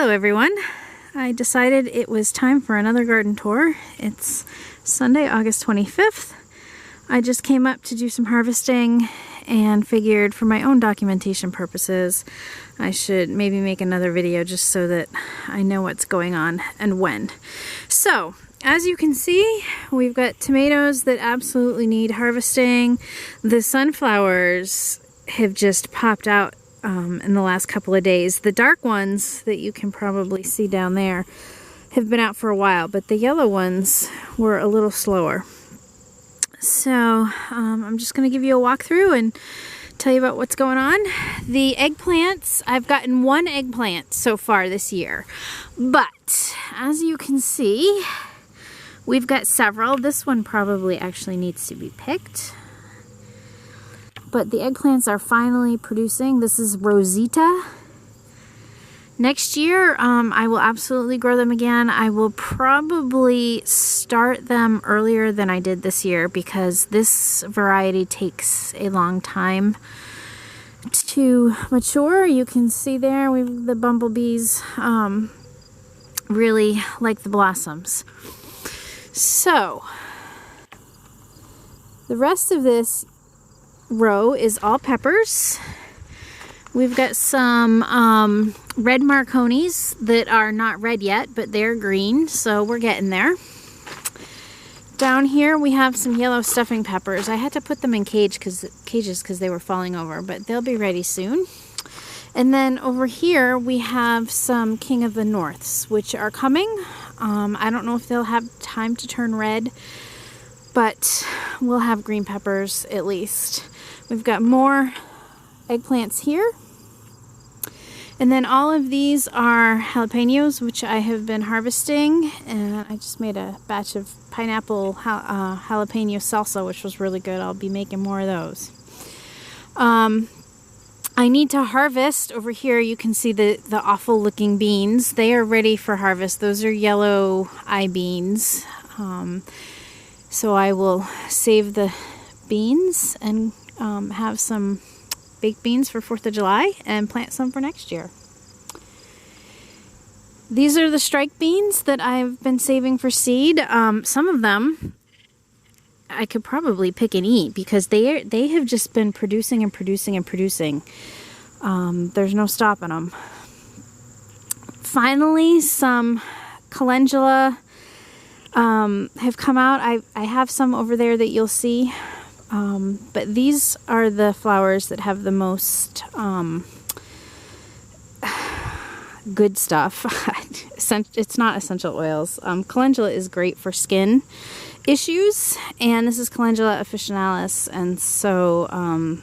Hello everyone. I decided it was time for another garden tour. It's Sunday, August 25th. I just came up to do some harvesting and figured for my own documentation purposes I should maybe make another video just so that I know what's going on and when. So as you can see, we've got tomatoes that absolutely need harvesting. The sunflowers have just popped out in the last couple of days. The dark ones that you can probably see down there have been out for a while, but the yellow ones were a little slower. So I'm just going to give you a walkthrough and tell you about what's going on. The eggplants, I've gotten one eggplant so far this year, but as you can see, we've got several. This one probably actually needs to be picked. But the eggplants are finally producing. This is Rosita. Next year, I will absolutely grow them again. I will probably start them earlier than I did this year because this variety takes a long time to mature. You can see there, the bumblebees really like the blossoms. So, the rest of this row is all peppers. We've got some red Marconis that are not red yet, but they're green, so we're getting there. Down here we have some yellow stuffing peppers. I had to put them in cages because they were falling over, but they'll be ready soon. And then over here we have some King of the Norths, which are coming. I don't know if they'll have time to turn red, but we'll have green peppers at least. We've got more eggplants here. And then all of these are jalapenos, which I have been harvesting. And I just made a batch of pineapple jalapeno salsa, which was really good. I'll be making more of those. I need to harvest. Over here you can see the awful looking beans. They are ready for harvest. Those are yellow eye beans. So I will save the beans and have some baked beans for 4th of July and plant some for next year. These are the strike beans that I've been saving for seed. Some of them I could probably pick and eat because they have just been producing and producing and producing. There's no stopping them. Finally, some calendula have come out. I have some over there that you'll see. But these are the flowers that have the most good stuff. It's not essential oils. Calendula is great for skin issues, and this is Calendula officinalis, and so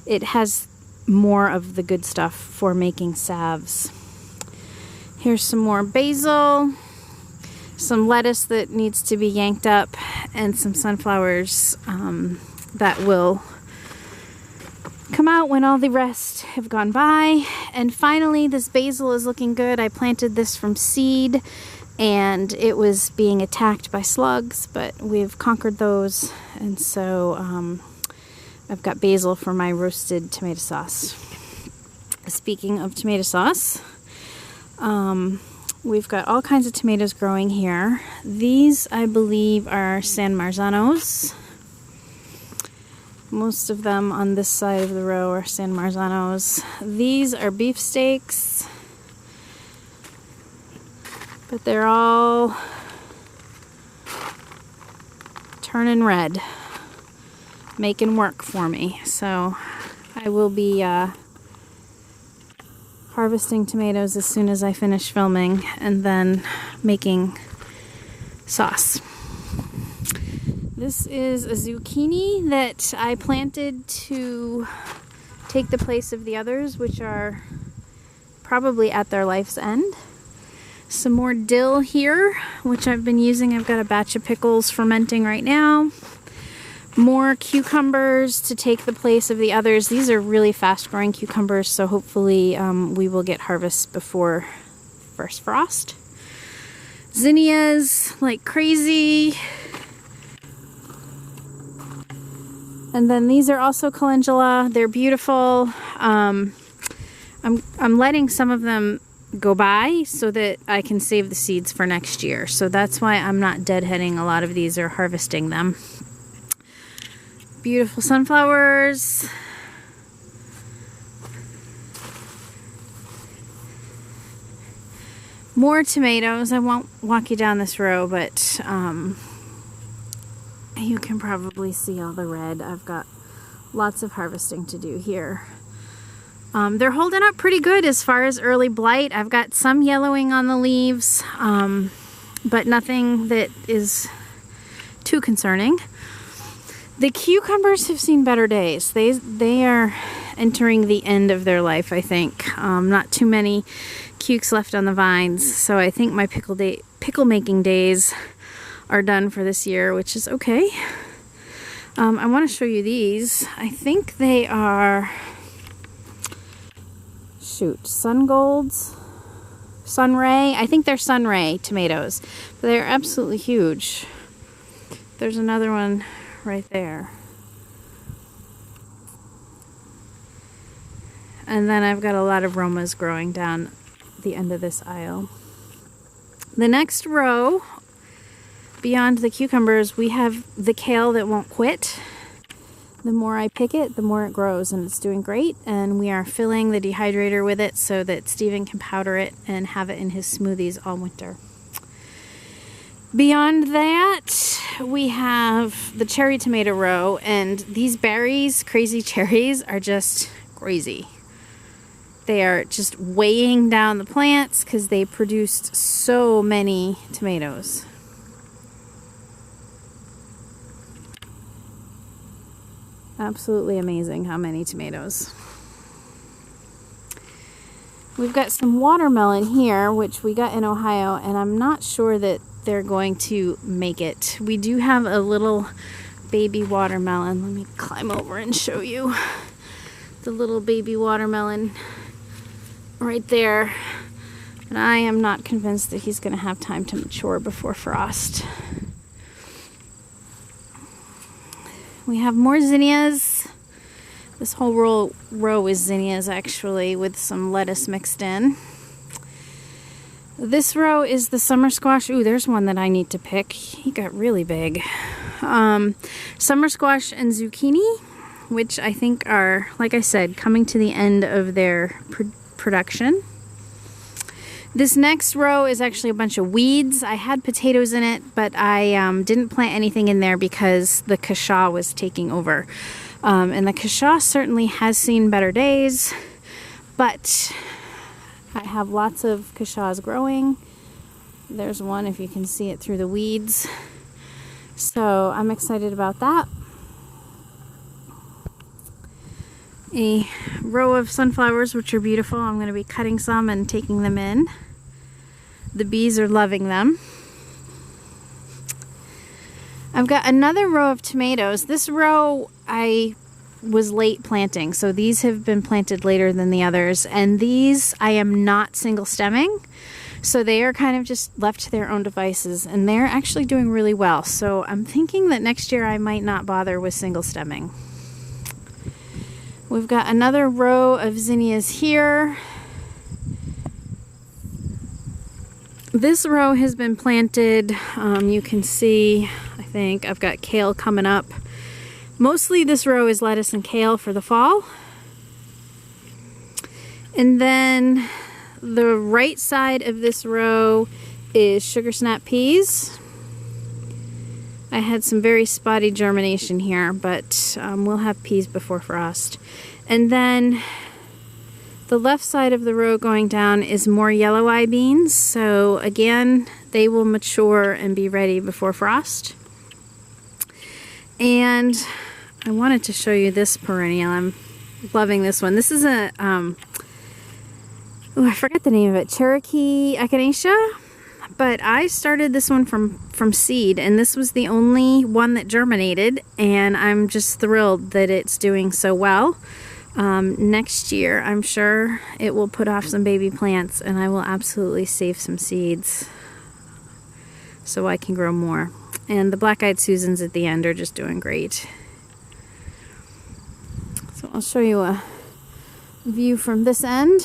it has more of the good stuff for making salves. Here's some more basil, some lettuce that needs to be yanked up, and some sunflowers that will come out when all the rest have gone by. And finally, this basil is looking good. I planted this from seed and it was being attacked by slugs, but we've conquered those, and so I've got basil for my roasted tomato sauce. Speaking of tomato sauce, we've got all kinds of tomatoes growing here. These, I believe, are San Marzanos. Most of them on this side of the row are San Marzanos. These are beefsteaks, but they're all turning red, making work for me. So I will be harvesting tomatoes as soon as I finish filming and then making sauce. This is a zucchini that I planted to take the place of the others, which are probably at their life's end. Some more dill here, which I've been using. I've got a batch of pickles fermenting right now. More cucumbers to take the place of the others. These are really fast growing cucumbers, so hopefully we will get harvest before first frost. Zinnias like crazy. And then these are also calendula. They're beautiful. I'm letting some of them go by so that I can save the seeds for next year. So that's why I'm not deadheading a lot of these or harvesting them. Beautiful sunflowers. More tomatoes. I won't walk you down this row, but you can probably see all the red. I've got lots of harvesting to do here. They're holding up pretty good as far as early blight. I've got some yellowing on the leaves, but nothing that is too concerning. The cucumbers have seen better days. They are entering the end of their life, I think. Not too many cukes left on the vines, so I think my pickle making days are done for this year, which is okay. I want to show you these. I think they are, Sun Golds, Sunray. I think they're Sunray tomatoes, but they're absolutely huge. There's another one right there. And then I've got a lot of Romas growing down the end of this aisle. The next row, beyond the cucumbers, we have the kale that won't quit. The more I pick it, the more it grows, and it's doing great. And we are filling the dehydrator with it so that Steven can powder it and have it in his smoothies all winter. Beyond that, we have the cherry tomato row, and these berries, crazy cherries, are just crazy. They are just weighing down the plants because they produced so many tomatoes. Absolutely amazing how many tomatoes. We've got some watermelon here, which we got in Ohio, and I'm not sure that they're going to make it. We do have a little baby watermelon. Let me climb over and show you the little baby watermelon right there. And I am not convinced that he's going to have time to mature before frost. We have more zinnias. This whole row is zinnias, actually, with some lettuce mixed in. This row is the summer squash. Ooh, there's one that I need to pick. He got really big. Summer squash and zucchini, which I think are, like I said, coming to the end of their production. This next row is actually a bunch of weeds. I had potatoes in it, but I didn't plant anything in there because the kashaw was taking over. And the kashaw certainly has seen better days, but I have lots of kashaws growing. There's one, if you can see it through the weeds. So I'm excited about that. A row of sunflowers, which are beautiful. I'm going to be cutting some and taking them in. The bees are loving them. I've got another row of tomatoes. This row I was late planting, so these have been planted later than the others, and these I am not single stemming, so they are kind of just left to their own devices, and they're actually doing really well. So I'm thinking that next year I might not bother with single stemming. We've got another row of zinnias here. This row has been planted. You can see, I think I've got kale coming up. Mostly this row is lettuce and kale for the fall. And then the right side of this row is sugar snap peas. I had some very spotty germination here, but we'll have peas before frost. And then the left side of the row going down is more yellow eye beans. So again, they will mature and be ready before frost. And I wanted to show you this perennial. I'm loving this one. This is a, oh, I forget the name of it, Cherokee echinacea. But I started this one from seed, and this was the only one that germinated, and I'm just thrilled that it's doing so well. Next year, I'm sure it will put off some baby plants, and I will absolutely save some seeds so I can grow more. And the black-eyed Susans at the end are just doing great. So I'll show you a view from this end.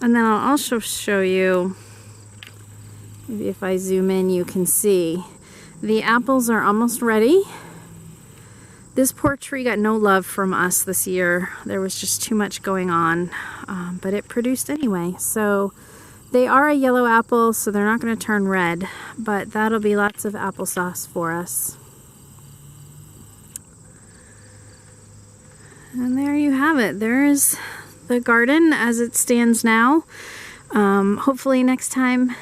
And then I'll also show you, maybe if I zoom in you can see, the apples are almost ready. This poor tree got no love from us this year. There was just too much going on, but it produced anyway. So they are a yellow apple, so they're not going to turn red, but that'll be lots of applesauce for us. And there you have it. There's the garden as it stands now. Hopefully next time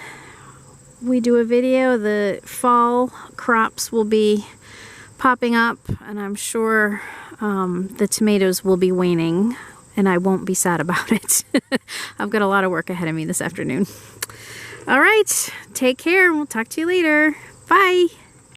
we do a video, the fall crops will be popping up, and I'm sure the tomatoes will be waning, and I won't be sad about it. I've got a lot of work ahead of me this afternoon. All right, take care, and we'll talk to you later. Bye.